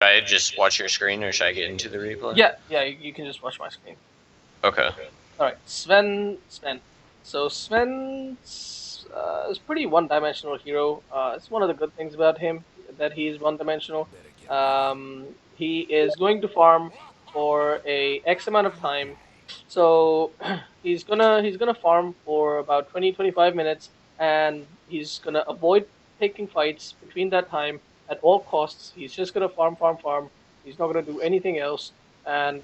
Should I just watch your screen, or should I get into the replay? Yeah, you can just watch my screen. Okay. All right, Sven. So Sven is pretty one-dimensional hero. It's one of the good things about him that he's one-dimensional. He is going to farm for a X amount of time. So he's gonna farm for about 20-25 minutes, and he's gonna avoid taking fights between that time at all costs. He's just gonna farm. He's not gonna do anything else. And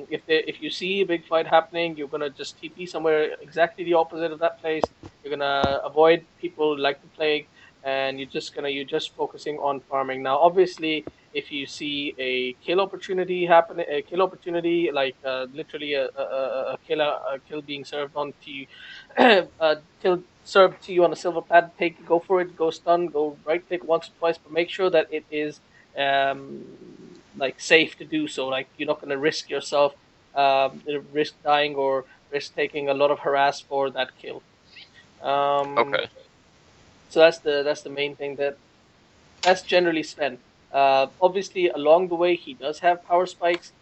if you see a big fight happening, you're gonna just TP somewhere exactly the opposite of that place. You're gonna avoid people like the plague, and you're just focusing on farming. Now, obviously, if you see a kill opportunity happen, a kill opportunity like literally a kill being served on to you, kill served to you on a silver platter, go for it, go stun, go right click once or twice, but make sure that it is like safe to do so. Like you're not going to risk yourself, risk dying or risk taking a lot of harass for that kill. Okay. So that's the main thing. That's generally Sven. Obviously, along the way, he does have power spikes.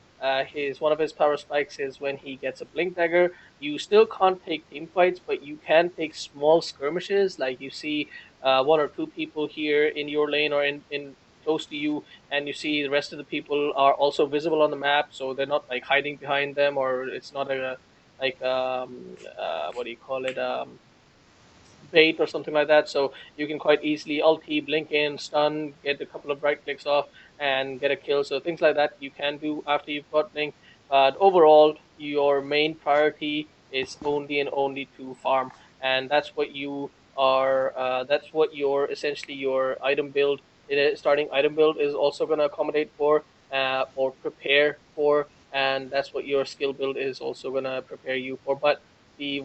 His one of his power spikes is when he gets a blink dagger. You still can't take team fights, but you can take small skirmishes. Like you see, one or two people here in your lane or in close to you, and you see the rest of the people are also visible on the map, so they're not like hiding behind them, or it's not a like what do you call it, bait or something like that. So you can quite easily ulti, blink in, stun, get a couple of right clicks off, and get a kill. So things like that you can do after you've got blink. But overall, your main priority is only and only to farm, and that's what you are. That's what your essentially your item build, starting item build is also going to accommodate for, or prepare for, and that's what your skill build is also going to prepare you for. But the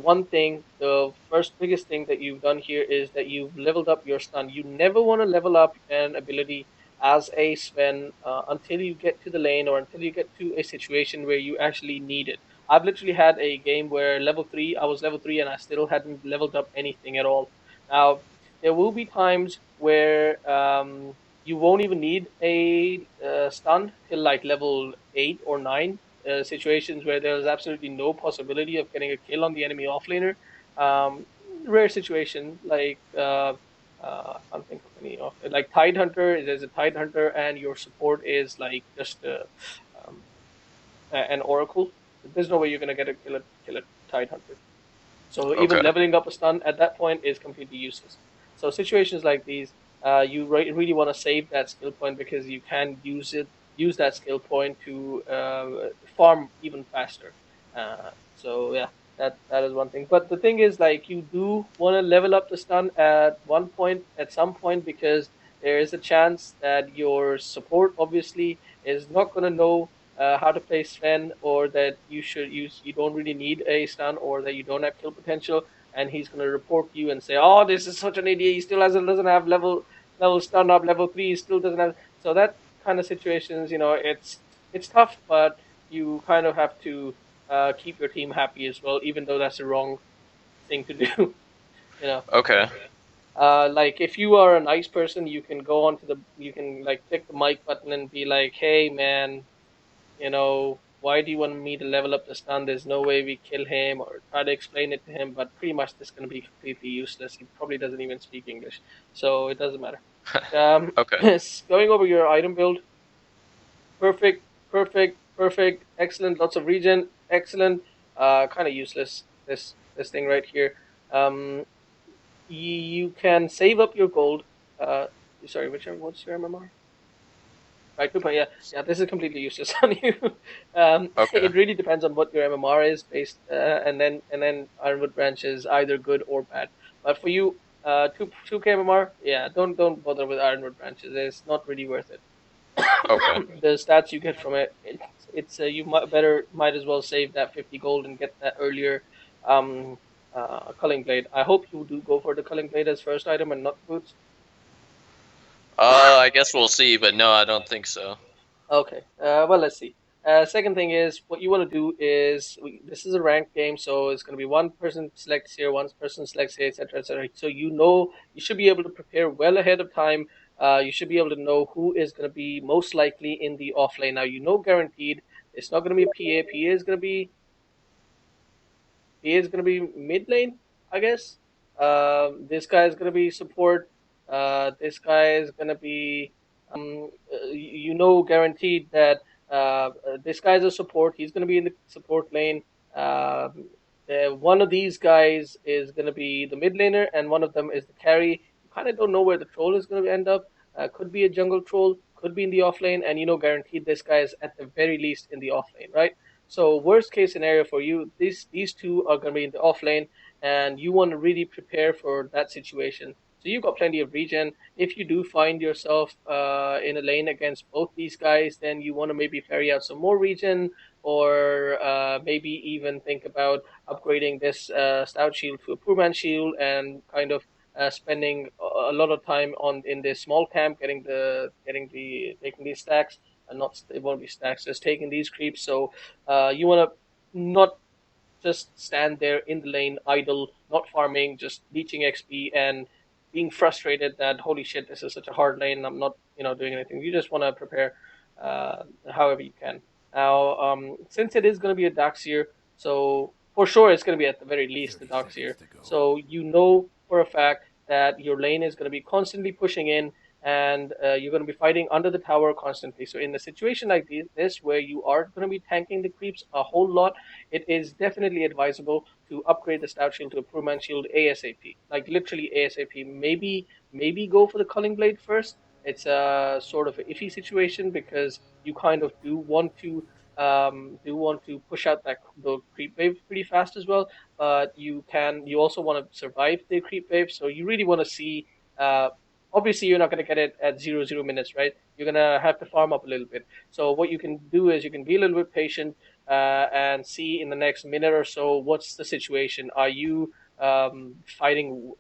first biggest thing that you've done here is that you've leveled up your stun. You never want to level up an ability as a Sven until you get to the lane or until you get to a situation where you actually need it. I've literally had a game where I was level 3 and I still hadn't leveled up anything at all. Now, there will be times where you won't even need a stun till like level 8 or 9, situations where there's absolutely no possibility of getting a kill on the enemy offlaner. Um, Rare situation like I can't think of any of it. Like Tide Hunter, there's a Tide Hunter, and your support is like just um, an Oracle. There's no way you're gonna get a kill a Tide Hunter. So even Okay. leveling up a stun at that point is completely useless. So situations like these, you really want to save that skill point because you can use that skill point to farm even faster. So yeah, that is one thing. But the thing is, like, you do want to level up the stun at some point, because there is a chance that your support obviously is not going to know how to play Sven, or that you don't really need a stun, or that you don't have kill potential, and he's going to report you and say, "Oh, this is such an idiot. He still doesn't have level stun up, level 3. He still doesn't have." So that kind of situations, it's tough, but you kind of have to keep your team happy as well, even though that's the wrong thing to do. you know. Okay. Like if you are a nice person, you can like click the mic button and be like, "Hey, man, why do you want me to level up the stun? There's no way we kill him," or try to explain it to him, but pretty much this is going to be completely useless. He probably doesn't even speak English, so it doesn't matter. Okay. Going over your item build, perfect, perfect, excellent, lots of regen, excellent, kind of useless, this thing right here. Um, you can save up your gold. Uh, Sorry, what's your MMR? Right, good point. Yeah. This is completely useless on you. Okay. It really depends on what your MMR is based, and then Ironwood Branch is either good or bad. But for you, two K MMR, yeah, don't bother with Ironwood Branches. It's not really worth it. Okay. The stats you get from it's you might as well save that 50 gold and get that earlier um culling blade. I hope you do go for the culling blade as first item and not the boots. I guess we'll see, but no, I don't think so. Okay. Well, let's see. Second thing is, what you want to do is, this is a ranked game, so it's going to be one person selects here, one person selects here, etc., etc. So you should be able to prepare well ahead of time you should be able to know who is going to be most likely in the off lane. Now, you know, guaranteed it's not going to be PA. He is going to be mid lane, I guess. This guy is going to be support. This guy is going to be, you know, guaranteed that this guy is a support. He's going to be in the support lane. One of these guys is going to be the mid laner, and one of them is the carry. You kind of don't know where the troll is going to end up. Could be a jungle troll, could be in the off lane, and you know, guaranteed this guy is at the very least in the off lane, right? So worst case scenario for you, these two are going to be in the off lane, and you want to really prepare for that situation. So you've got plenty of regen. If you do find yourself in a lane against both these guys, then you want to maybe ferry out some more regen, or maybe even think about upgrading this stout shield to a poor man shield, and kind of spending a lot of time on in this small camp, taking these stacks, and not it won't be stacks, just taking these creeps. So you want to not just stand there in the lane idle, not farming, just leeching XP and being frustrated that holy shit, this is such a hard lane and I'm not, doing anything. You just want to prepare however you can. Now, since it is going to be a Darkseer, so for sure it's going to be at the very least a 30 seconds Darkseer. to go. So you know for a fact that your lane is going to be constantly pushing in, and you're going to be fighting under the tower constantly. So in a situation like this, where you are going to be tanking the creeps a whole lot, it is definitely advisable to upgrade the stout shield to a poor man shield ASAP. Like literally ASAP. Maybe go for the culling blade first. It's a sort of an iffy situation because you kind of do want to push out the creep wave pretty fast as well. But you also want to survive the creep wave, so you really want to see. Obviously, you're not going to get it at 0 minutes, right? You're going to have to farm up a little bit. So what you can do is you can be a little bit patient and see in the next minute or so what's the situation. Are you farming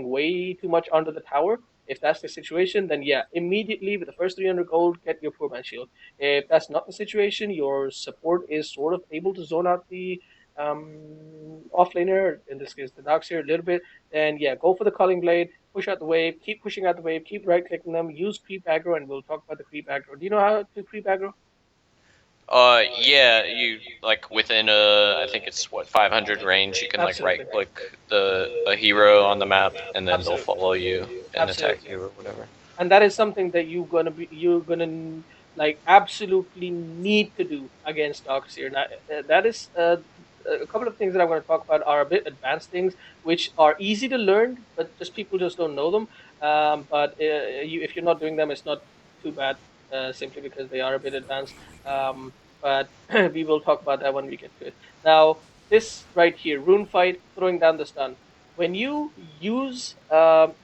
way too much under the tower? If that's the situation, then yeah, immediately with the first 300 gold, get your poor man shield. If that's not the situation, your support is sort of able to zone out the offlaner, in this case the Darkseer, a little bit, then yeah, go for the Culling Blade, push out the wave, keep pushing out the wave, keep right clicking them, use creep aggro, and we'll talk about the creep aggro. Do you know how to creep aggro? Yeah, you like within I think it's what 500 range. You can like Absolutely. right click a hero on the map, and then Absolutely. they'll follow you and attack Absolutely. you or whatever. And that is something that you're gonna like absolutely need to do against Darkseer. Now, that is a couple of things that I'm going to talk about are a bit advanced things, which are easy to learn, but just people just don't know them. But if you're not doing them, it's not too bad, simply because they are a bit advanced. But we will talk about that when we get to it. Now, this right here, rune fight, throwing down the stun. When you use your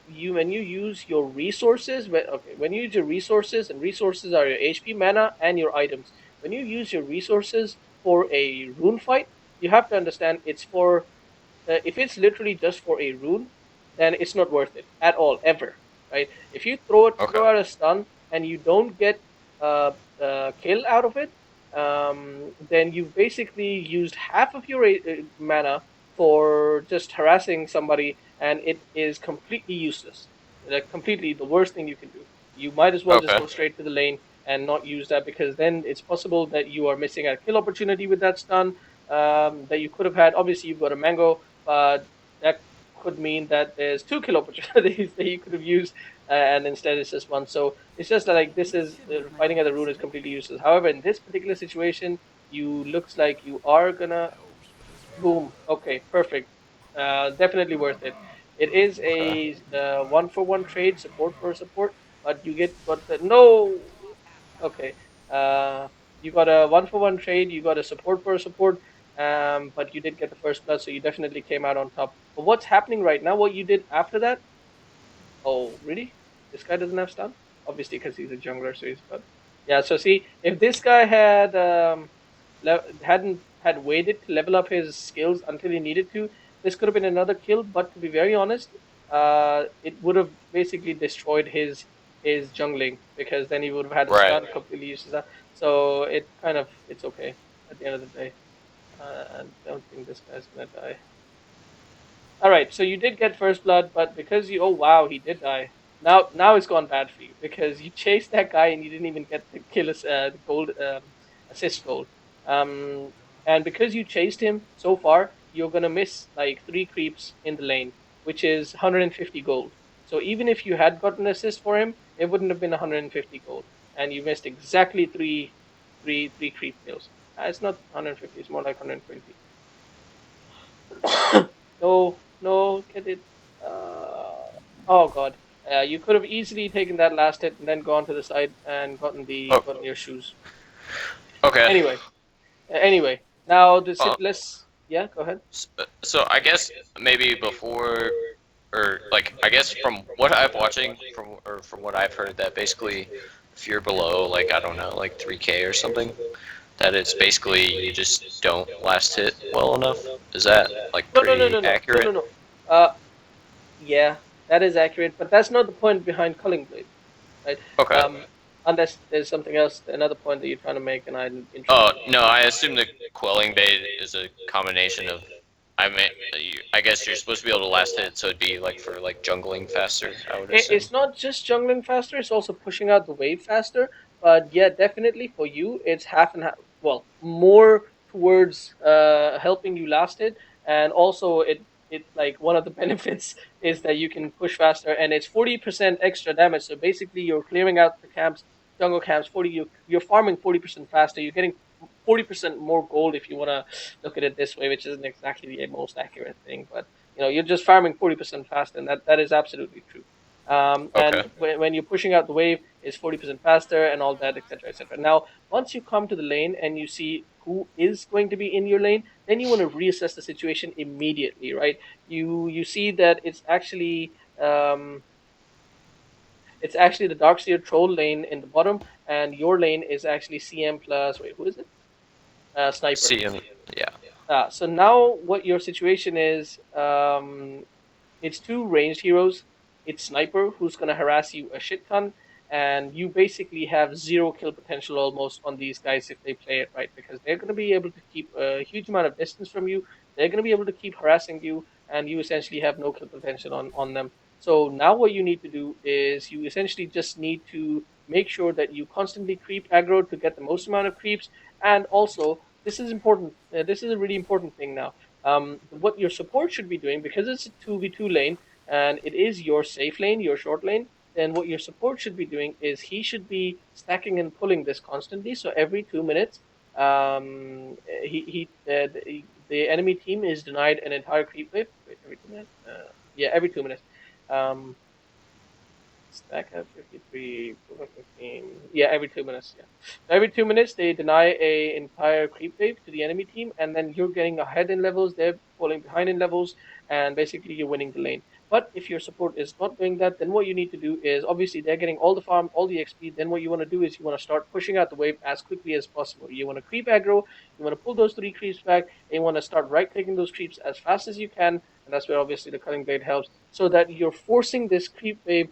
resources, when you use your resources, and resources are your HP, mana, and your items. When you use your resources for a rune fight, you have to understand it's for if it's literally just for a rune, then it's not worth it at all, ever. Right? If you throw out a stun and you don't get kill out of it, then you've basically used half of your mana for just harassing somebody, and it is completely useless. Like completely the worst thing you can do. You might as well just go straight to the lane and not use that, because then it's possible that you are missing a kill opportunity with that stun that you could have had. Obviously, you've got a mango, but that could mean that there's two kill opportunities that you could have used, and instead it's just one. So it's just that like this is fighting at the rune is completely useless. However, in this particular situation, you looks like you are gonna boom. Okay, perfect. Definitely worth it. It is a 1-for-1 trade, support for support, but you got the no. Okay. You got a 1-for-1 trade. You got a support for a support. But you did get the first blood, so you definitely came out on top. But what's happening right now? What you did after that? Oh, really? This guy doesn't have stun? Obviously, because he's a jungler, so he's got. Yeah. So see, if this guy had hadn't had waited to level up his skills until he needed to, this could have been another kill. But to be very honest, it would have basically destroyed his jungling, because then he would have had a stun completely useless. So it's okay at the end of the day. I don't think this guy's gonna die. All right, so you did get first blood, but because you, oh wow, he did die. now it's gone bad for you because you chased that guy and you didn't even get the the gold assist gold. Um, and because you chased him so far, you're gonna miss like 3 creeps in the lane, which is 150 gold. So even if you had gotten an assist for him, it wouldn't have been 150 gold, and you missed exactly three creep kills. It's not 150; it's more like 120. No, no, get it. Oh God. You could have easily taken that last hit and then gone to the side and Oh, gotten your shoes. okay. Anyway, anyway. Now Well, let's yeah, go ahead. so I guess maybe before, or like I guess from what I've watching from what I've heard, that basically if you're below like I don't know like 3K or something, that it's basically you just don't last hit well enough. Is that like No, no, no, pretty no, no, no, no, accurate? no. Uh, yeah, that is accurate, but that's not the point behind Culling Blade, right? Okay. Unless there's something else, another point that you're trying to make, and I Oh interrupted you. no, I assume the quelling bait is a combination of. I mean, I guess you're supposed to be able to last hit, so it'd be like for like jungling faster. I would assume. It's not just jungling faster; it's also pushing out the wave faster. But yeah, definitely for you, it's half and half. Well, more towards helping you last it, and also it like one of the benefits is that you can push faster, and it's 40% extra damage. So basically, you're clearing out the camps, jungle camps. You're farming 40% faster. You're getting 40% more gold if you want to look at it this way, which isn't exactly the most accurate thing, but you're just farming 40% faster, and that is absolutely true. And Okay. when you're pushing out the wave, is 40% faster and all that, etc., etc. Now, once you come to the lane and you see who is going to be in your lane, then you want to reassess the situation immediately, right? You see that it's actually the Darkseer troll lane in the bottom, and your lane is actually CM plus wait, who is it? Sniper. See him. Yeah. So now what your situation is, it's 2 ranged heroes. It's Sniper, who's going to harass you a shit ton, and you basically have 0 kill potential almost on these guys if they play it right, because they're going to be able to keep a huge amount of distance from you. They're going to be able to keep harassing you, and you essentially have no kill potential on them. So now what you need to do is you essentially just need to make sure that you constantly creep aggro to get the most amount of creeps, and also this is important. This is a really important thing now. What your support should be doing, because it's a 2v2 lane and it is your safe lane, your short lane, then what your support should be doing is he should be stacking and pulling this constantly. So every 2 minutes, the enemy team is denied an entire creep wave. Wait, every 2 minutes? Yeah, every 2 minutes. Um, Stack at 53, 15. Yeah, every 2 minutes. Yeah. Every 2 minutes, they deny a entire creep wave to the enemy team, and then you're getting ahead in levels, they're falling behind in levels, and basically you're winning the lane. But if your support is not doing that, then what you need to do is obviously they're getting all the farm, all the XP. Then what you want to do is you want to start pushing out the wave as quickly as possible. You want to creep aggro, you want to pull those 3 creeps back, and you want to start right clicking those creeps as fast as you can. And that's where obviously the cutting blade helps, so that you're forcing this creep wave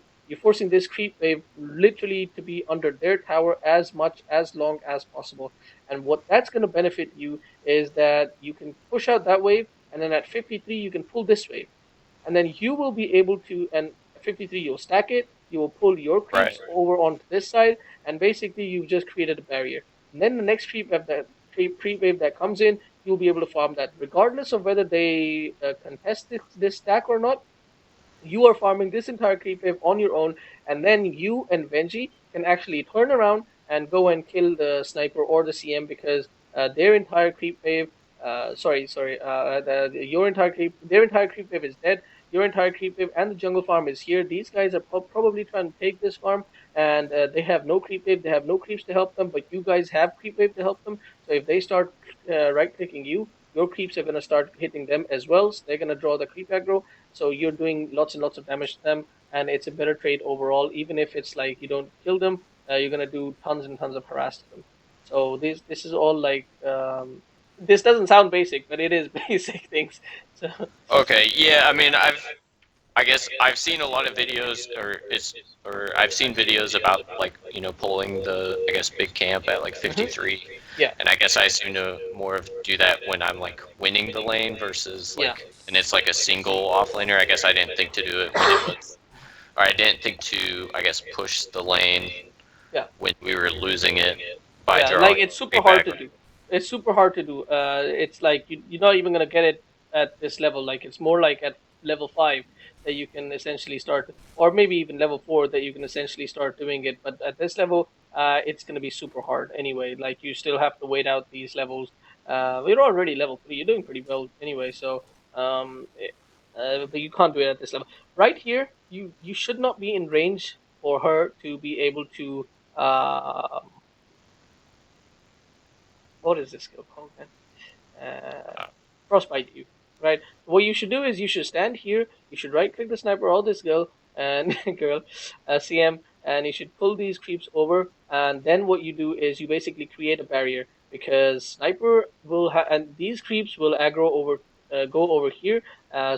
literally to be under their tower as much as long as possible. And what that's going to benefit you is that you can push out that wave, and then at 53 you can pull this wave, and then you will be able to. And at 53 you'll stack it. You will pull your Right. creeps over onto this side, and basically you've just created a barrier. And then the next creep wave that comes in, you'll be able to farm that, regardless of whether they contest this stack or not. You are farming this entire creep wave on your own, and then you and Benji can actually turn around and go and kill the sniper or the CM, because their entire creep wave, their entire creep wave is dead. Your entire creep wave and the jungle farm is here. These guys are probably trying to take this farm, and they have no creep wave, they have no creeps to help them, but you guys have creep wave to help them. So if they start right clicking you, your creeps are going to start hitting them as well. So they're going to draw the creep aggro, so you're doing lots and lots of damage to them, and it's a better trade overall. Even if it's like you don't kill them, you're gonna do tons and tons of harass to them. So this is all like this doesn't sound basic, but it is basic things. So Okay. Yeah. I mean, I guess I've seen a lot of videos, or I've seen videos about like pulling the I guess big camp at like mhm. 53, Yeah, and I guess I assume to more of do that when I'm like winning the lane versus yeah. like and it's like a single offlaner. I guess I didn't think to do it when it was. I didn't think to, I guess, push the lane Yeah. when we were losing it by Yeah, like drawing it's super way hard back. to do. It's super hard to do. It's like you're not even gonna get it at this level. Like it's more like at level 5 that you can essentially start, or maybe even level 4 that you can essentially start doing it. But at this level, it's gonna be super hard anyway. Like you still have to wait out these levels. You're already level 3. You're doing pretty well anyway. So, but you can't do it at this level. Right here, you should not be in range for her to be able to. Uh, what is this skill called, man? Uh, Frostbite you, right? What you should do is you should stand here, you should right click the sniper or this girl and girl, CM, and you should pull these creeps over. And then what you do is you basically create a barrier because sniper will have, and these creeps will aggro over, go over here.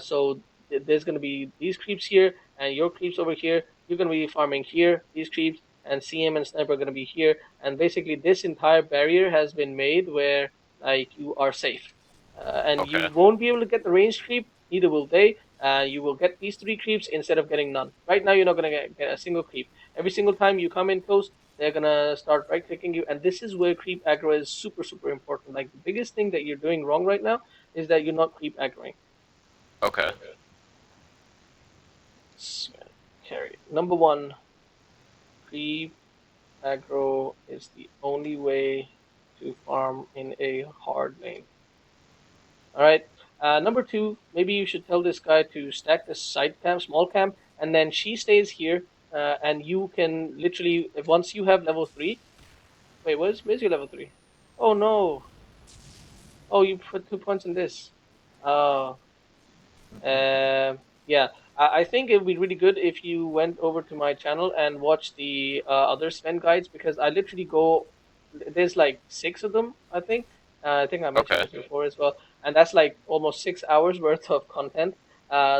So there's going to be these creeps here and your creeps over here. You're going to be farming here, these creeps, and CM and sniper are going to be here. And basically, this entire barrier has been made where like you are safe, and you okay, won't be able to get the ranged creep. Neither will they. You will get these 3 creeps instead of getting none. Right now, you're not gonna get a single creep. Every single time you come in close, they're gonna start right clicking you, and this is where creep aggro is super super important. Like the biggest thing that you're doing wrong right now is that you're not creep aggroing. okay. Sven, carry number one. Creep aggro is the only way to farm in a hard lane. All right. Number two, maybe you should tell this guy to stack the side camp, small camp, and then she stays here, and you can literally, once you have level 3. Wait, where's your level 3? Oh no! Oh, you put 2 points in this. Uh, yeah, I think it would be really good if you went over to my channel and watched the other Sven guides because I literally go. There's like 6 of them, I think. I think I mentioned Okay. this before as well, and that's like almost 6 hours worth of content.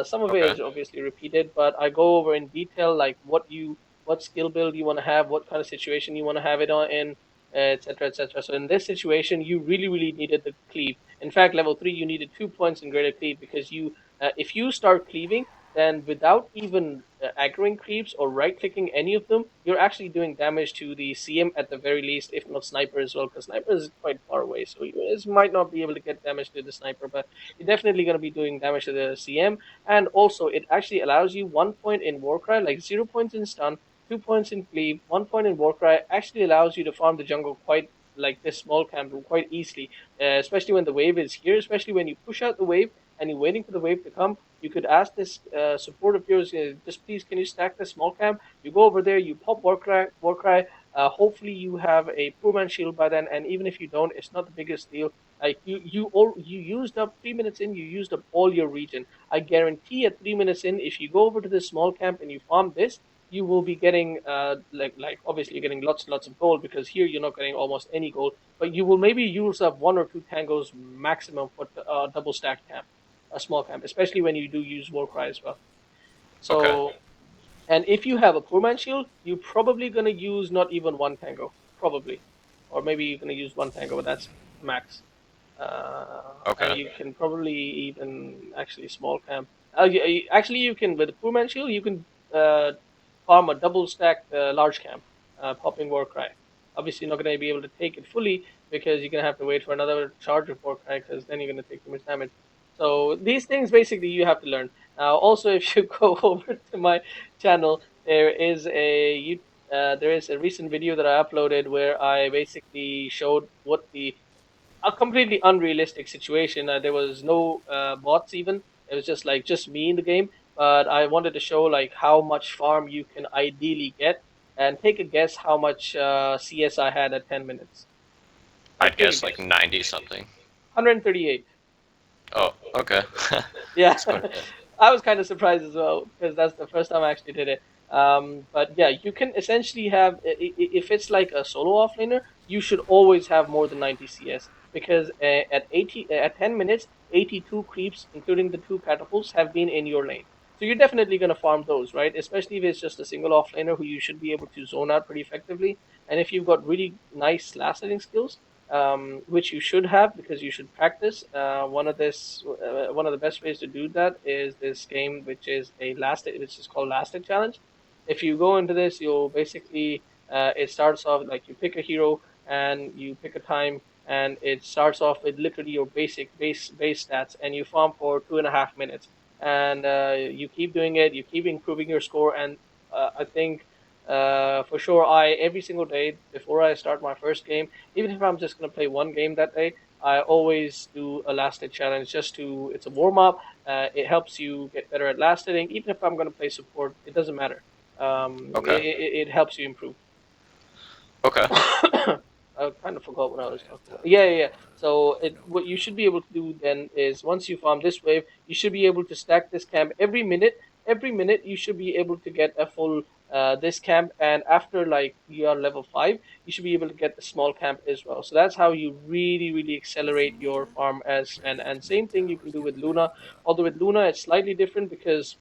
Some of it Okay. is obviously repeated, but I go over in detail like what skill build you want to have, what kind of situation you want to have it on in, etc., etc. So in this situation, you really really needed the cleave. In fact, level 3, you needed 2 points in greater cleave because you if you start cleaving, then without even aggroing creeps or right clicking any of them, you're actually doing damage to the CM at the very least, if not sniper as well, because sniper is quite far away. So you might not be able to get damage to the sniper, but you're definitely going to be doing damage to the CM. And also, it actually allows you 1 point in Warcry, like 0 points in stun, 2 points in cleave, 1 point in Warcry, actually allows you to farm the jungle quite like this small camp quite easily, especially when the wave is here, especially when you push out the wave and you're waiting for the wave to come, you could ask this support of yours, just please, can you stack the small camp? You go over there, you pop Warcry. Hopefully, you have a poor man shield by then, and even if you don't, it's not the biggest deal. Like you used up 3 minutes in, you used up all your region. I guarantee at 3 minutes in, if you go over to this small camp and you farm this, you will be getting like obviously you're getting lots of gold because here you're not getting almost any gold, but you will maybe use up 1 or 2 tangos maximum for double stack camp, a small camp, especially when you do use Warcry as well. Okay. So, and if you have a poor man shield, you're probably gonna use not even 1 tango, probably, or maybe you're gonna use 1 tango, but that's max. And Okay. you can probably even actually small camp. Actually, you can with the poor man shield, you can farm a double stacked large camp, popping Warcry. Obviously, you're not going to be able to take it fully because you're going to have to wait for another charge of Warcry because then you're going to take too much damage. So these things basically you have to learn. Also, if you go over to my channel, there is a recent video that I uploaded where I basically showed what the a completely unrealistic situation. There was no bots even. It was just like just me in the game. But I wanted to show like how much farm you can ideally get, and take a guess how much CS I had at 10 minutes. Like I'd take a guess like guess. 90 something. 138. Oh, okay. Yeah, It's quite. I was kind of surprised as well because that's the first time I actually did it. But yeah, you can essentially have if it's like a solo offlaner, you should always have more than 90 CS because at 10 minutes, 82 creeps, including the 2 catapults, have been in your lane. So you're definitely gonna farm those, right? Especially if it's just a single offlaner who you should be able to zone out pretty effectively. And if you've got really nice last hitting skills, which you should have because you should practice. One of the best ways to do that is this game, which is called Last Hit Challenge. If you go into this, you'll basically it starts off like you pick a hero and you pick a time, and it starts off with literally your basic base stats, and you farm for 2.5 minutes, and you keep doing it, you keep improving your score, and I think for sure, I every single day before I start my first game, even if I'm just gonna play one game that day, I always do a last hit challenge just to. It's a warm up. It helps you get better at last hitting. Even if I'm gonna play support, it doesn't matter. Okay. It helps you improve. Okay. I kind of forgot what I was talking about. Yeah, yeah, yeah. So what you should be able to do then is once you farm this wave, you should be able to stack this camp every minute. Every minute you should be able to get a full this camp, and after like you are level 5, you should be able to get the small camp as well. So that's how you really accelerate your farm as Sven. And same thing you can do with Luna. Although with Luna it's slightly different because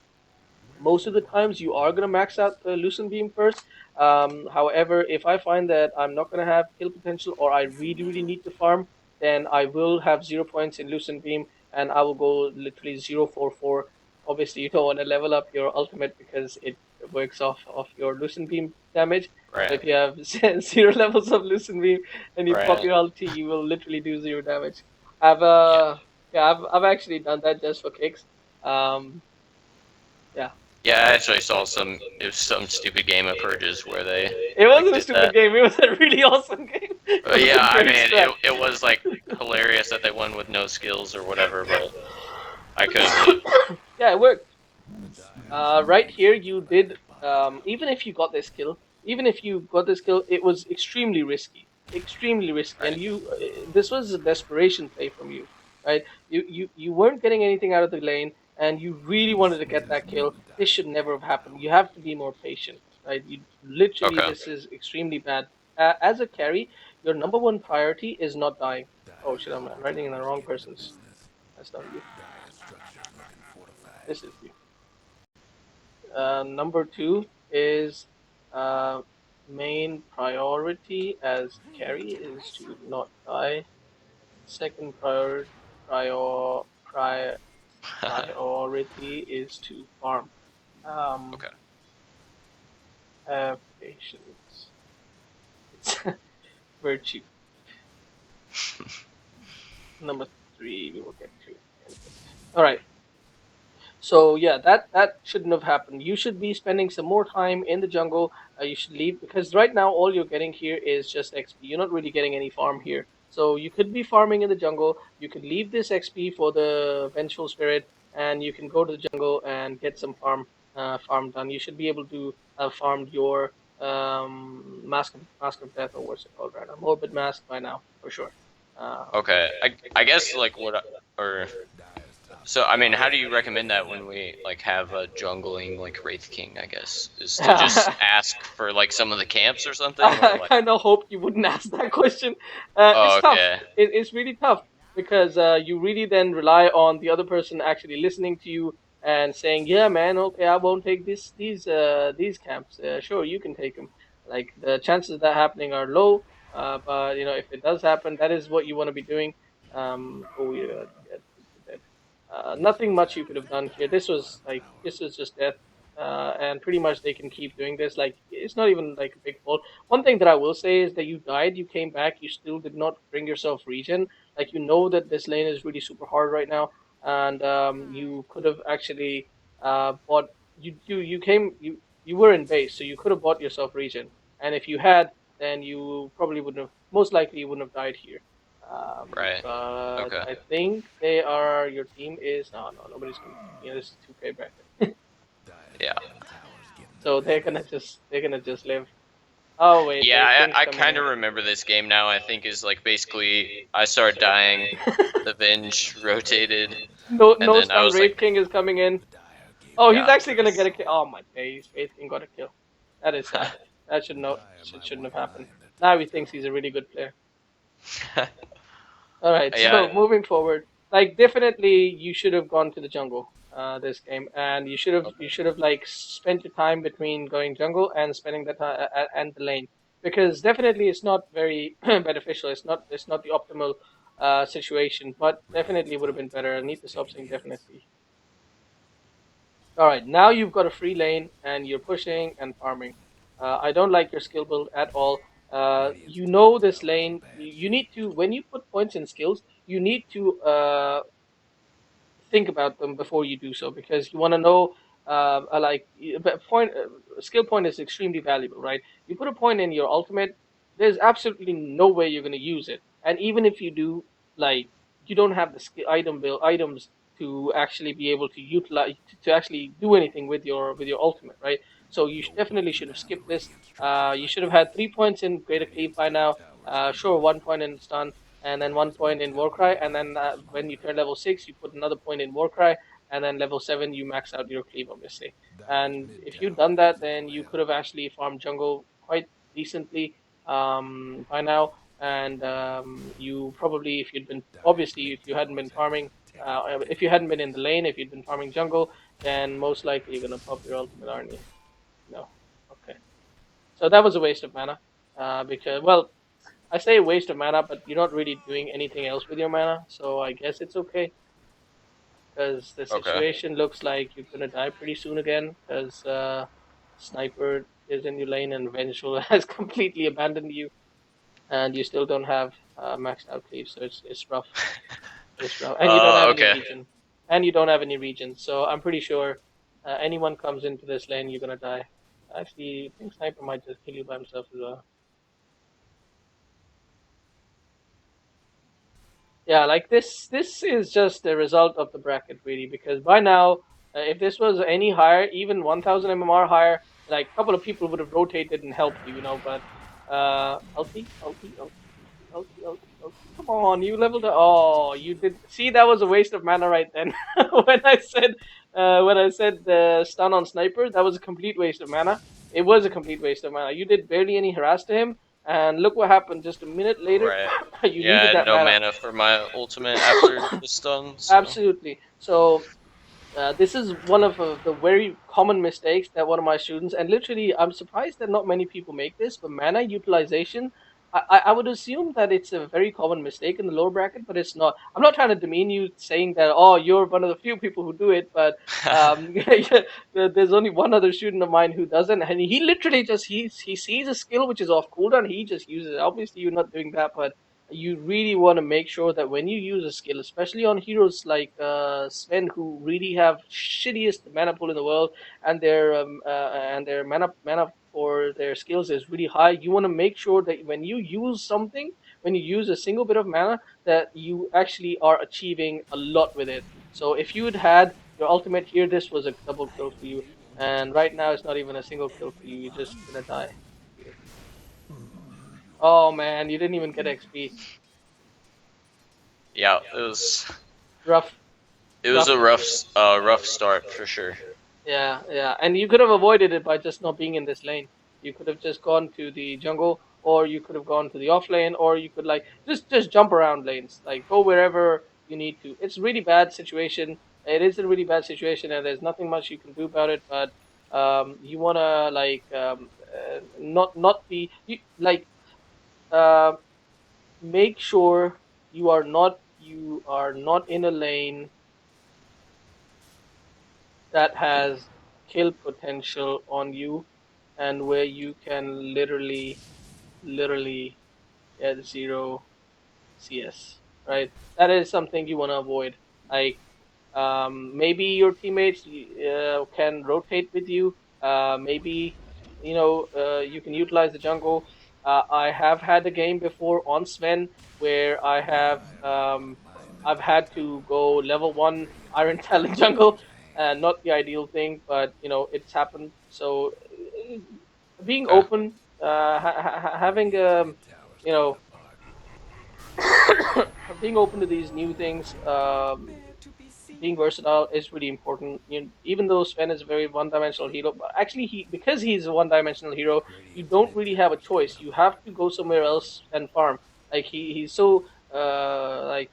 most of the times you are going to max out the Lucent Beam first. However, if I find that I'm not going to have kill potential or I really need to farm, then I will have 0 points in Lucent Beam and I will go literally 0 4 4. Obviously, you don't want to level up your ultimate because it works off your Lucent Beam damage. So Right. if you have 0 levels of Lucent Beam and you pop Right. your ulti, you will literally do 0 damage. I've Yeah. yeah, I've actually done that just for kicks. Um, yeah. Yeah, I actually saw some. It was some stupid game of Purges where they It like wasn't a did stupid that. game. It was a really awesome game. It was a Yeah, I great mean, strat. it was like hilarious that they won with no skills or whatever, but I couldn't believe. Yeah, it worked. Right here, you did. Even if you got this kill, even if you got this kill, it was extremely risky, and Right. you. This was a desperation play from you, right? You weren't getting anything out of the lane, and you really wanted to get that kill. This should never have happened. You have to be more patient, right? You literally, Okay. this is extremely bad. As a carry, your number one priority is not dying. Oh shit! I'm writing in the wrong person's. That's not you. This is you. Number two is uh, main priority as carry is to not die. Second prior, prior, priority is to farm. Um, Okay. have patience. It's virtue. Number three, we will get to. All right. So yeah, that shouldn't have happened. You should be spending some more time in the jungle. You should leave because right now all you're getting here is just XP. You're not really getting any farm here. So you could be farming in the jungle. You could leave this XP for the vengeful spirit, and you can go to the jungle and get some farm done. You should be able to have farmed your mask of death, or what's it called right now? Morbid mask by now for sure. Um, Okay. I guess like or so I mean, how do you recommend that when we like have a jungling like Wraith King? I guess is to just ask for like some of the camps or something, or I like. kind of hoped you wouldn't ask that question. It's Oh, tough. okay. It's really tough because you really then rely on the other person actually listening to you and saying, "Yeah, man, okay, I won't take these camps. Sure, you can take them." Like the chances of that happening are low, but you know if it does happen, that is what you want to be doing. Oh yeah, dead. Nothing much you could have done here. This was just death, and pretty much they can keep doing this. Like it's not even like a big fault. One thing that I will say is that you died, you came back, you still did not bring yourself regen. Like you know that this lane is really super hard right now, and you could have actually bought. You were in base, so you could have bought yourself regen. And if you had, then you probably wouldn't have. Most likely, you wouldn't have died here. Right. But Okay. I think they are. Your team is no. Nobody's gonna. You know, this is 2K bracket. Yeah. So they're gonna just live. Oh wait, Yeah, there's things I coming kind in. of remember this game now. I think is like basically I started dying, the Venge rotated, and No then I stun was Wraith like, King is coming in. Oh, he's yeah. actually gonna get a kill. Oh my days, Wraith King got a kill. That is sad. That shouldn't have happened. Now he thinks he's a really good player. All right, Yeah. so moving forward, like definitely you should have gone to the jungle this game, and Okay. you should have like spent your time between going jungle and spending the time and the lane because definitely it's not very beneficial. It's not the optimal situation, but definitely would have been better. I need to stop saying definitely. All right, now you've got a free lane and you're pushing and farming. I don't like your skill build at all. You know this lane. You need to, when you put points in skills, you need to think about them before you do so, because you want to know like but point skill point is extremely valuable, right? You put a point in your ultimate, there's absolutely no way you're going to use it, and even if you do, like, you don't have the skill item build items to actually be able to utilize to actually do anything with your ultimate, right? So you definitely should have skipped this. You should have had 3 points in greater cleave by now. Sure, 1 point in stun, and then 1 point in Warcry, and then when you turn level 6, you put another point in Warcry, and then level 7, you max out your cleave, obviously. And if you'd done that, then you could have actually farmed jungle quite decently by now. And you probably, if you'd been, obviously, if you hadn't been farming, if you hadn't been in the lane, if you'd been farming jungle, then most likely you're gonna pop your ultimate, aren't you? No. Okay. So that was a waste of mana. Because, well, I say waste of mana, but you're not really doing anything else with your mana, so I guess it's okay. Because the Okay. situation looks like you're gonna die pretty soon again. Because sniper is in your lane and vengeful has completely abandoned you, and you still don't have maxed out cleave, so it's rough. It's rough, and you don't have any Okay. regen, and you don't have any regen. So I'm pretty sure anyone comes into this lane, you're gonna die. Actually, I think sniper might just kill you by himself as well. Yeah, like this is just the result of the bracket, really, because by now, if this was any higher, even 1000 MMR higher, like a couple of people would have rotated and helped you, but ulti. Come on, you leveled it. Oh, you did. See, that was a waste of mana right then. When I said stun on sniper, that was a complete waste of mana. It was a complete waste of mana. You did barely any harass to him, and look what happened. Just a minute later, Right. you Yeah, needed and that no mana. mana for my ultimate after the stun, so. Absolutely. So this is one of the very common mistakes that one of my students, and literally, I'm surprised that not many people make this, but mana utilization. I would assume that it's a very common mistake in the lower bracket, but it's not. I'm not trying to demean you saying that, oh, you're one of the few people who do it, but there's only one other student of mine who doesn't, and he literally just he sees a skill which is off cooldown, he just uses it. Obviously, you're not doing that, but you really want to make sure that when you use a skill, especially on heroes like Sven, who really have shittiest mana pool in the world, and their mana for their skills is really high, you want to make sure that when you use something, when you use a single bit of mana, that you actually are achieving a lot with it. So if you had your ultimate here, this was a double kill for you, and right now it's not even a single kill for you. You're just gonna die here. Oh man, you didn't even get XP. Yeah, Rough. it was Rough. a rough start for sure. Yeah, yeah. And you could have avoided it by just not being in this lane. You could have just gone to the jungle, or you could have gone to the off lane, or you could like just jump around lanes. Like go wherever you need to. It's a really bad situation. It is a really bad situation, and there's nothing much you can do about it. But you wanna like not be you like uh, make sure you are not in a lane that has kill potential on you, and where you can literally get zero CS, right? That is something you want to avoid. Like maybe your teammates can rotate with you. Maybe you can utilize the jungle. I have had a game before on Sven where I've had to go level 1 Iron Talent jungle, and not the ideal thing, but it's happened. So being Okay. open, having you know being open to these new things, being versatile is really important. Even though Sven is a very one-dimensional hero, but actually he because he's a one-dimensional hero, you don't really have a choice. You have to go somewhere else and farm. Like he's so like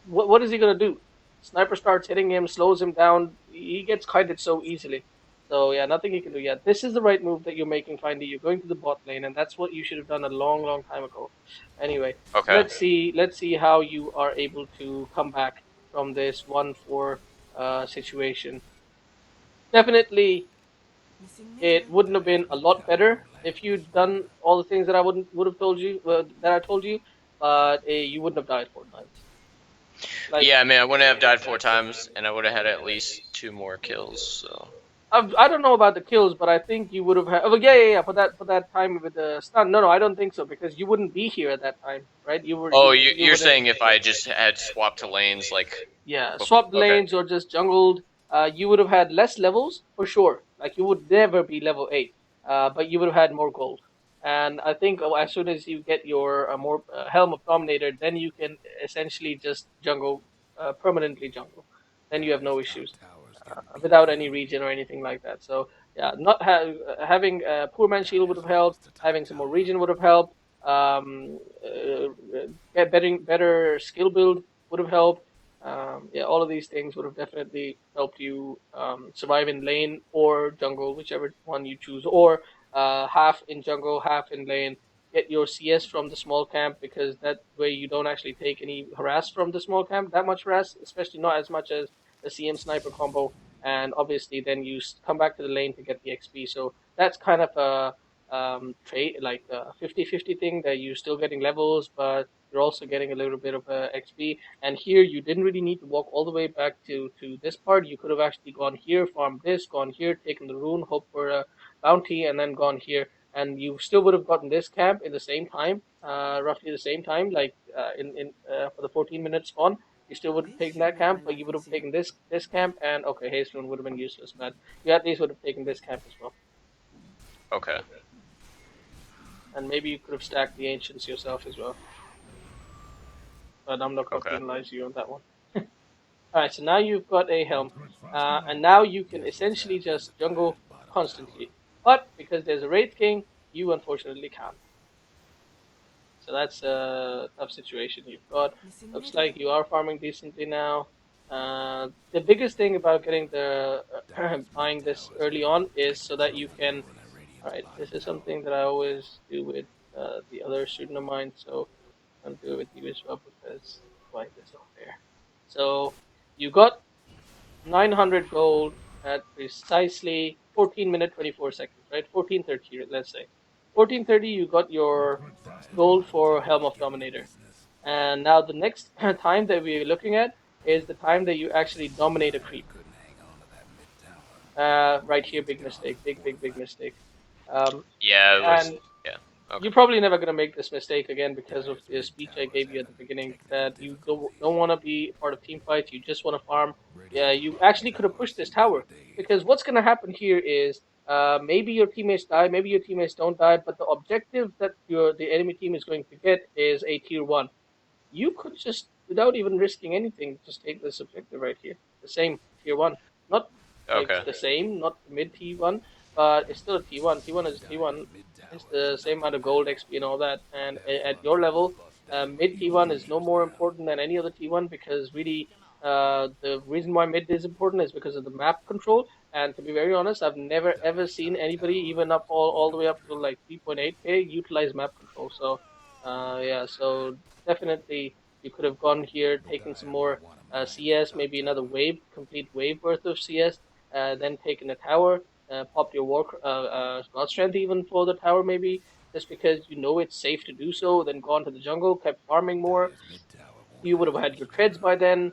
what is he gonna do? Sniper starts hitting him, slows him down. He gets kited so easily. So yeah, nothing you can do. Yeah, this is the right move that you're making, Findy. You're going to the bot lane, and that's what you should have done a long, long time ago. Anyway, Okay. let's see how you are able to come back from this 1-4 situation. Definitely, it wouldn't have been a lot better if you'd done all the things that I wouldn't would have told you that I told you, but you wouldn't have died 4 times. Like Yeah, I mean, I wouldn't have died 4 times, and I would have had at least two more kills. So. I don't know about the kills, but I think you would have had. Oh, yeah. For that time with the stun. No, I don't think so because you wouldn't be here at that time, right? Oh, You you're wouldn't. saying if I just had swapped to lanes like Yeah, before? swapped Okay. lanes or just jungled, you would have had less levels for sure. Like you would never be level 8, but you would have had more gold. And I think as soon as you get your more Helm of Dominator, then you can essentially just jungle permanently jungle. Then you have no issues without any regen or anything like that. So yeah, not having Poor Man Shield would have helped. Having some more regen would have helped. Get better skill build would have helped. Yeah, all of these things would have definitely helped you survive in lane or jungle, whichever one you choose, or half in jungle, half in lane. Get your CS from the small camp because that way you don't actually take any harass from the small camp, that much harass, especially not as much as the CM sniper combo. And obviously, then you come back to the lane to get the XP. So that's kind of a trade like a 50-50 thing that you're still getting levels, but you're also getting a little bit of XP. And here you didn't really need to walk all the way back to this part. You could have actually gone here, farmed this, gone here, taken the rune, hope for a bounty, and then gone here. And you still would have gotten this camp in the same time, roughly the same time, like in for the 14-minute spawn. You still would have taken that camp, but you would have taken this camp, and okay, Haystone would have been useless, but you at least would have taken this camp as well. Okay. And maybe you could have stacked the ancients yourself as well. But I'm not going to Okay. penalize you on that one. Alright, so now you've got a helm, and now you can essentially just jungle constantly. But because there's a Wraith King, you unfortunately can't. So that's a tough situation you've got. Looks like you are farming decently now. The biggest thing about getting the buying this early on is so that you can. All right, this is something that I always do with the other student of mine, so I'm do it with you as well because why this not fair. So you got 900 gold at precisely 14 minute 24 seconds, right? 14:30, let's say. 14:30, you got your gold for Helm of Dominator. And now the next time that we're looking at is the time that you actually dominate a creep. Right here, big mistake, big mistake. Um, Yeah, it was. and Yeah. Okay. you're probably never gonna make this mistake again because of the speech I gave you at the beginning that you don't want to be part of team fights. You just want to farm. Yeah, you actually could have pushed this tower because what's gonna happen here is maybe your teammates die, maybe your teammates don't die, but the objective that the enemy team is going to get is a tier 1. You could just, without even risking anything, just take this objective right here. The same tier 1. Not like Okay. the same, not mid T1, but it's still a T1. T1 is T1. It's the same amount of gold, XP, and all that. And at your level, mid T1 is no more important than any other T1 because really, the reason why mid is important is because of the map control. And to be very honest, I've never ever seen anybody, even up all the way up to like 3.8k, utilize map control. So, yeah, so definitely you could have gone here, taken some more CS, maybe another wave, complete wave worth of CS, then taken a tower, popped your God Strength even for the tower maybe, just because you know it's safe to do so, then gone to the jungle, kept farming more. You would have had your treads by then.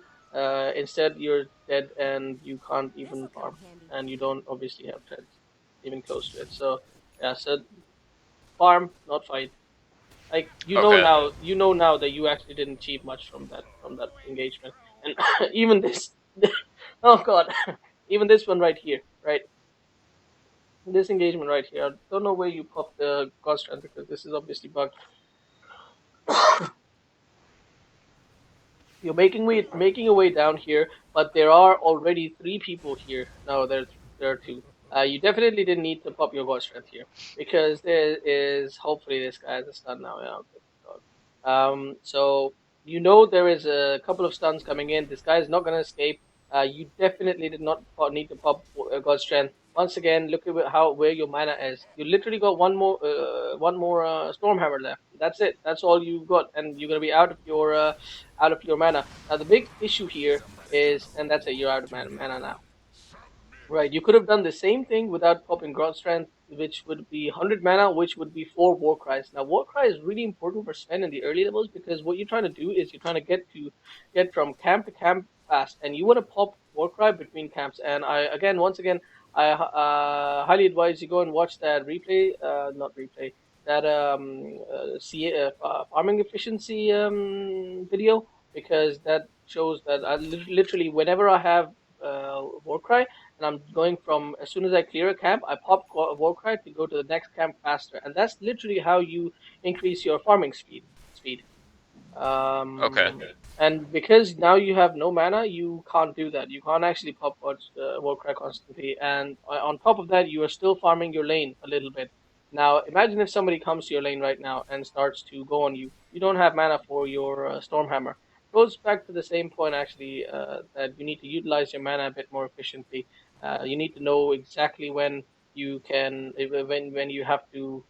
Instead, you're dead and you can't even farm, and you don't obviously have treads even close to it. So yeah, so farm, not fight. Like Okay. you know now that you actually didn't achieve much from that engagement, and even this, oh god, even this one right here, right? This engagement right here. I don't know where you popped the god strength because this is obviously bugged. You're making your way down here, but there are already 3 people here. No, there are 2. You definitely didn't need to pop your god strength here because there is hopefully this guy has a stun now. Yeah, okay, God. So you know there is a couple of stuns coming in. This guy is not going to escape. You definitely did not need to pop god strength. Once again, look at how where your mana is. You literally got one more stormhammer left. That's it. That's all you got, and you're gonna be out of your mana. Now the big issue here is, and that's it. You're out of mana now. Right, you could have done the same thing without popping God Strength, which would be 100 mana, which would be 4 War Cries. Now, War Cry is really important for Sven in the early levels because what you're trying to do is you're trying to get from camp to camp fast, and you want to pop War Cry between camps. And once again, I highly advise you go and watch that replay, not replay, that farming efficiency video because that shows that I literally whenever I have War Cry and I'm going from as soon as I clear a camp, I pop Warcry to go to the next camp faster, and that's literally how you increase your farming speed. Okay. And because now you have no mana, you can't do that. You can't actually pop Warcry constantly, and on top of that, you are still farming your lane a little bit. Now, imagine if somebody comes to your lane right now and starts to go on you. You don't have mana for your Stormhammer. Goes back to the same point actually that you need to utilize your mana a bit more efficiently. You need to know exactly when you can when you have to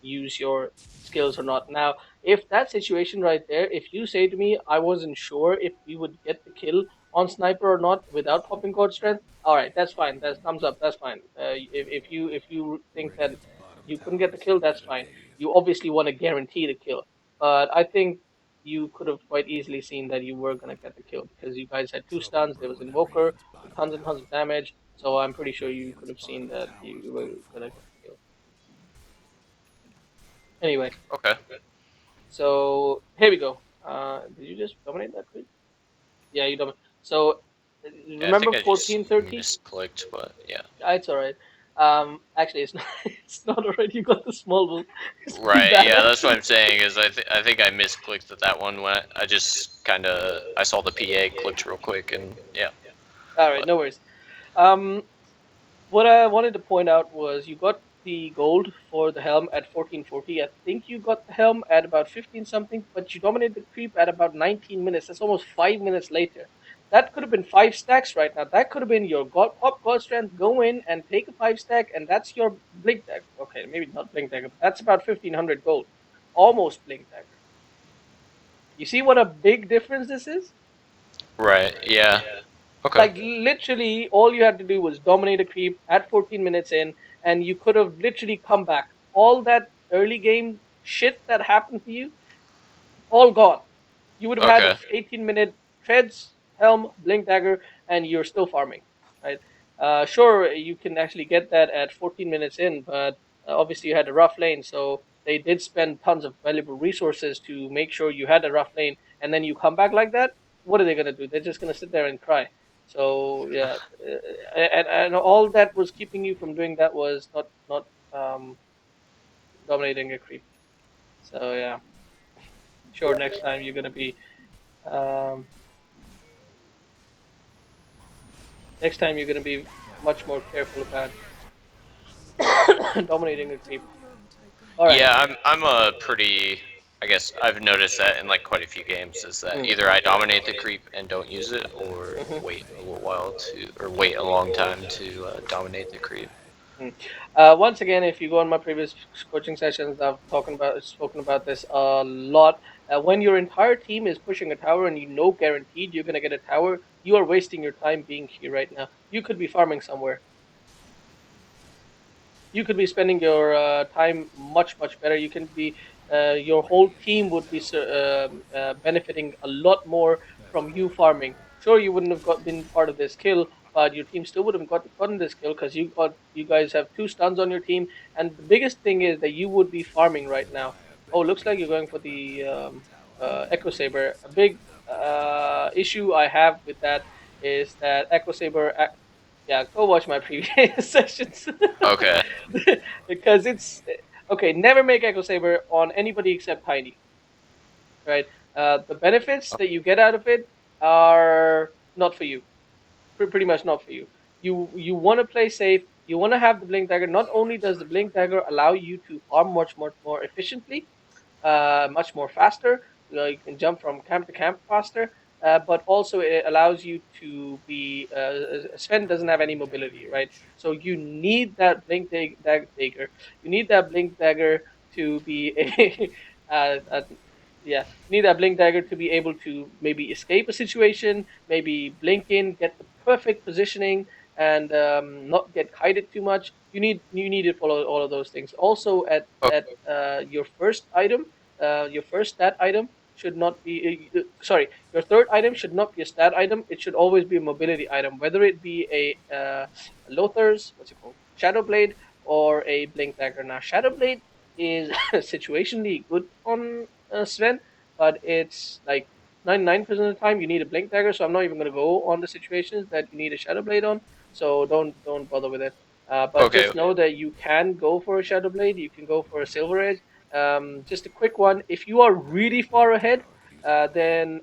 use your skills or not. Now, if that situation right there, if you say to me, I wasn't sure if we would get the kill on sniper or not without popping code strength, all right, that's fine. That's thumbs up. That's fine. If you think that you couldn't get the kill, that's fine. You obviously want to guarantee the kill, but I think you could have quite easily seen that you were gonna get the kill because you guys had two stuns. There was Invoker with tons and tons of damage, so I'm pretty sure you could have seen that you were gonna get the kill. Anyway, Okay. so here we go. Did you just dominate that creep? Yeah, you dominate. So Yeah, I think remember I just 1430? misclicked, but yeah. It's all right. Actually, it's not. It's not alright. You got the small bull. It's pretty Right. bad Yeah, that's what actually. I'm saying. Is I think I misclicked that one when I just kind of I saw the PA clicked real quick and yeah. All right, But no worries. Um, what I wanted to point out was you got the gold for the helm at 1440. I think you got the helm at about 15 something, but you dominated the creep at about 19 minutes. That's almost 5 minutes later. That could have been 5 stacks right now. That could have been your god strength. Go in and take a 5 stack, and that's your blink dagger. Okay, maybe not blink dagger, but that's about 1500 gold. Almost blink dagger. You see what a big difference this is? right. Yeah. Okay. Like literally all you had to do was dominate a creep at 14 minutes in, and you could have literally come back. All that early game shit that happened to you, all gone. You would have had a Okay. 18-minute treads, helm, blink dagger, and you're still farming, right? Sure, you can actually get that at 14 minutes in, but obviously you had a rough lane, so they did spend tons of valuable resources to make sure you had a rough lane, and then you come back like that. What are they gonna do? They're just gonna sit there and cry. So yeah, and all that was keeping you from doing that was not dominating a creep. So yeah, sure. Next time you're gonna be um, next time you're going to be much more careful about dominating a creep. All right. Yeah, I'm a pretty. I guess I've noticed that in like quite a few games is that Mm. either I dominate the creep and don't use it, or Mhm. wait a little while to, or wait a long time to dominate the creep. Mm. Once again, if you go on my previous coaching sessions, I've spoken about this a lot. When your entire team is pushing a tower and you know guaranteed you're going to get a tower, you are wasting your time being here right now. You could be farming somewhere. You could be spending your time much better. You can be your whole team would be benefiting a lot more from you farming. Sure, you wouldn't have been part of this kill, but your team still would have gotten this kill because you guys have two stuns on your team, and the biggest thing is that you would be farming right now. Oh, looks like you're going for the Echo Saber. A big issue I have with that is that Echo Saber. Yeah, go watch my previous sessions. Okay. Because it's okay. Never make Echo Saber on anybody except Tiny, right? The benefits that you get out of it are not for you. Pretty much not for you. You want to play safe. You want to have the Blink Dagger. Not only does the Blink Dagger allow you to farm much more efficiently, much more faster. You can jump from camp to camp faster, but also it allows you to be. Sven doesn't have any mobility, right? So you need that dagger. You need that blink dagger to be a. Yeah, you need that blink dagger to be able to maybe escape a situation, maybe blink in, get the perfect positioning, and not get kited too much. You need to follow all of those things. Also, at your first item, your first stat item should not be sorry. Your third item should not be a stat item. It should always be a mobility item, whether it be a Lothar's, what's it called, Shadow Blade, or a Blink Dagger. Now, Shadow Blade is situationally good on Sven, but it's like 99% of the time you need a Blink Dagger, so I'm not even going to go on the situations that you need a Shadow Blade on, so don't bother with it. But Okay. just know that you can go for a Shadow Blade, you can go for a Silver Edge. Just a quick one: if you are really far ahead, and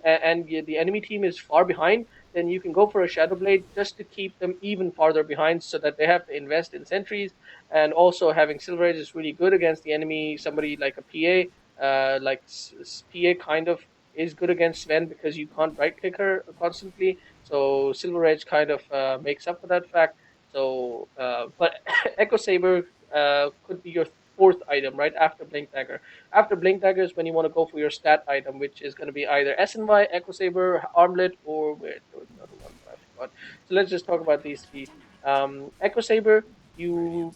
the enemy team is far behind, then you can go for a Shadow Blade just to keep them even farther behind, so that they have to invest in sentries. And also, having Silver Edge is really good against the enemy. Somebody like a PA, PA kind of is good against Sven because you can't right click her constantly. So Silver Edge kind of makes up for that fact. So, but Echo Saber could be your fourth item right after Blink Dagger. After Blink Dagger is when you want to go for your stat item, which is going to be either SNY, Echo Saber, Armlet, or wait, there was another one but I forgot. So let's just talk about these three. Echo Saber, you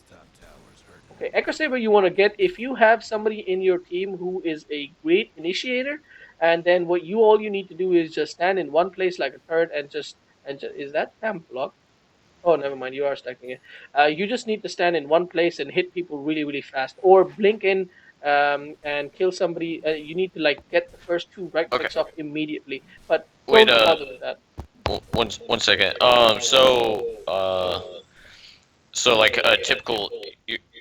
okay, Echo Saber you want to get if you have somebody in your team who is a great initiator, and then what you all you need to do is just stand in one place like a turret and just is that damn block? Oh, never mind. You are stacking it. You just need to stand in one place and hit people really, really fast, or blink in and kill somebody. You need to like get the first two right Okay. clicks off immediately, but Wait. don't bother with that. One second. So like a typical,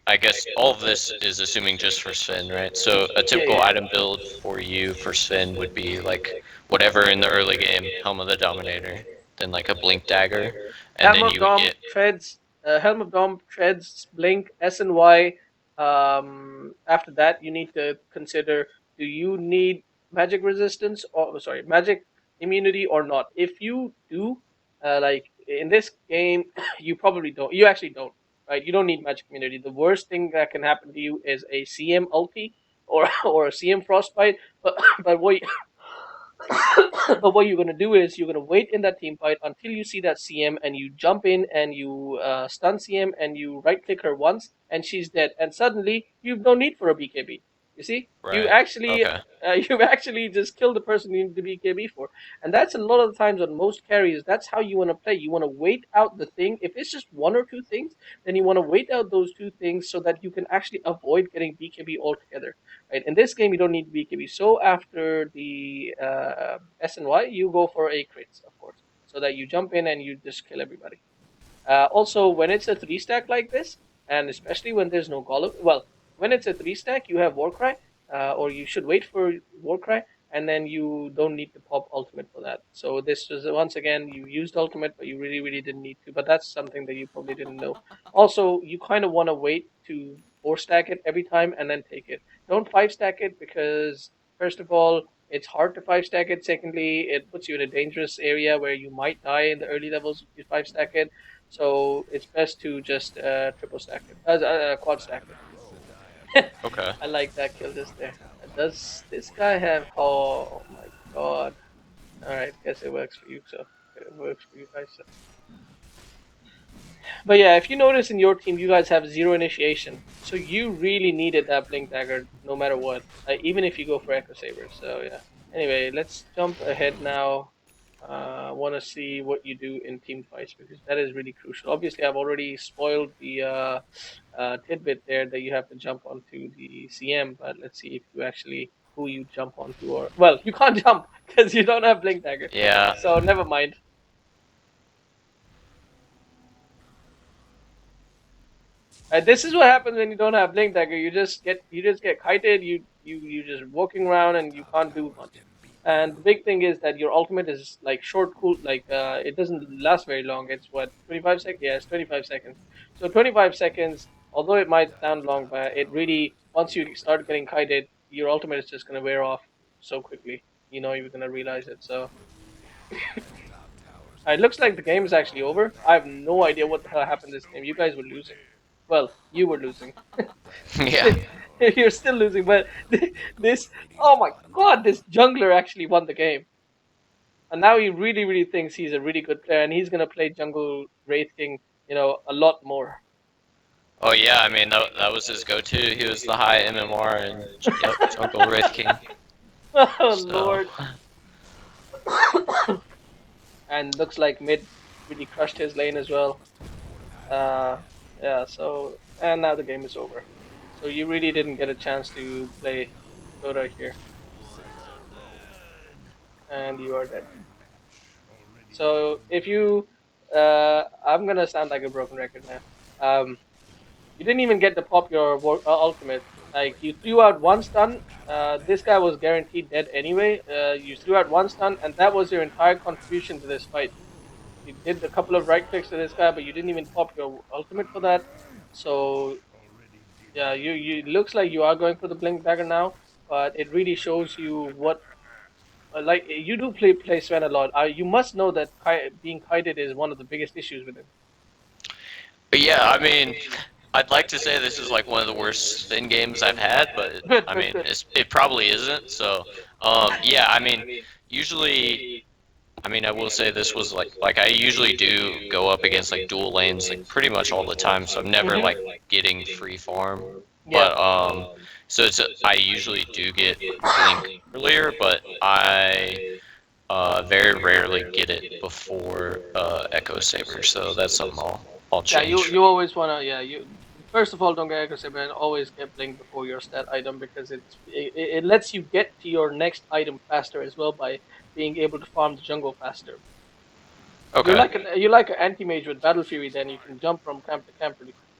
I guess all of this is assuming just for Sven, right? So a Yeah, typical yeah, item build for you for Sven would be like whatever in the early game, Helm of the Dominator, then like a Blink Dagger, and Helm then of you would Dom get treads, Helm of Dom treads, blink, S and Y. After that, you need to consider: do you need magic resistance or sorry, magic immunity or not? If you do, like in this game, you probably don't. You actually don't, right? You don't need magic immunity. The worst thing that can happen to you is a CM ulti or or a CM frostbite. But what but what you're going to do is you're going to wait in that team fight until you see that CM and you jump in and you stun CM and you right click her once and she's dead. And suddenly you've no need for a BKB. You see? You right. actually Okay. you've actually just killed the person you need to BKB for. And that's a lot of the times on most carriers. That's how you want to play. You want to wait out the thing. If it's just one or two things, then you want to wait out those two things so that you can actually avoid getting BKB altogether. Right? In this game, you don't need BKB. So after the SNY, you go for a crits, of course, so that you jump in and you just kill everybody. Also, when it's a three stack like this, and especially when there's no golem, well, when it's a three stack, you have Warcry, or you should wait for Warcry, and then you don't need to pop ultimate for that. So this was once again you used ultimate, but you really really didn't need to. But that's something that you probably didn't know. Also, you kind of want to wait to four stack it every time and then take it. Don't five stack it because first of all, it's hard to five stack it. Secondly, it puts you in a dangerous area where you might die in the early levels if you five stack it. So it's best to just triple stack it, quad stack it. Okay. I like that kill just there. Does this guy have? Oh my god! All right, guess it works for you. So it works for you guys. So. But yeah, if you notice in your team, you guys have zero initiation, so you really needed that blink dagger no matter what, even if you go for echo saber. So yeah. Anyway, let's jump ahead now. I want to see what you do in team fights because that is really crucial. Obviously, I've already spoiled the tidbit there that you have to jump onto the CM, but let's see if you actually who you jump onto, or well, you can't jump because you don't have blink dagger. Yeah. So never mind. This is what happens when you don't have blink dagger. You just get kited. You just walking around and you can't do much. And the big thing is that your ultimate is like short cool. Like it doesn't last very long. It's what 25 seconds. Yeah, it's 25 seconds. So 25 seconds. Although it might sound long, but it really once you start getting kited, your ultimate is just gonna wear off so quickly. You know you're gonna realize it. So it looks like the game is actually over. I have no idea what the hell happened this game. You guys were losing. Well, you were losing. Yeah. You're still losing, but this, oh my god, this jungler actually won the game. And now he really, really thinks he's a really good player, and he's gonna play jungle Wraith King a lot more. Oh yeah, I mean that was his go-to. He was the high MMR and yep, Jungle Wraith King. Oh So Lord! And looks like mid really crushed his lane as well. Uh, yeah. So and now the game is over. So you really didn't get a chance to play Dota here, and you are dead. So if you, I'm gonna sound like a broken record now. You didn't even get to pop your ultimate. Like you threw out one stun. This guy was guaranteed dead anyway. You threw out one stun, and that was your entire contribution to this fight. You did a couple of right clicks to this guy, but you didn't even pop your ultimate for that. So yeah, you looks like you are going for the blink dagger now, but it really shows you what like you do play Sven a lot. You must know that being kited is one of the biggest issues with him. but yeah, I mean, I'd like to say this is like one of the worst Sven games I've had, but Good, I good, mean, good. it probably isn't. So, yeah, I mean, usually, I mean, I will say this was like I usually do go up against like dual lanes like pretty much all the time, so I'm never like getting free farm. Yeah. But so it's I usually do get blink earlier, but I very rarely get it before Echo Saber, so that's something I'll Yeah, you change. you always wanna you first of all don't get aggressive and always get blink before your stat item because it lets you get to your next item faster as well by being able to farm the jungle faster. Okay. You're like an anti mage with battle fury. Then you can jump from camp to camp pretty quick.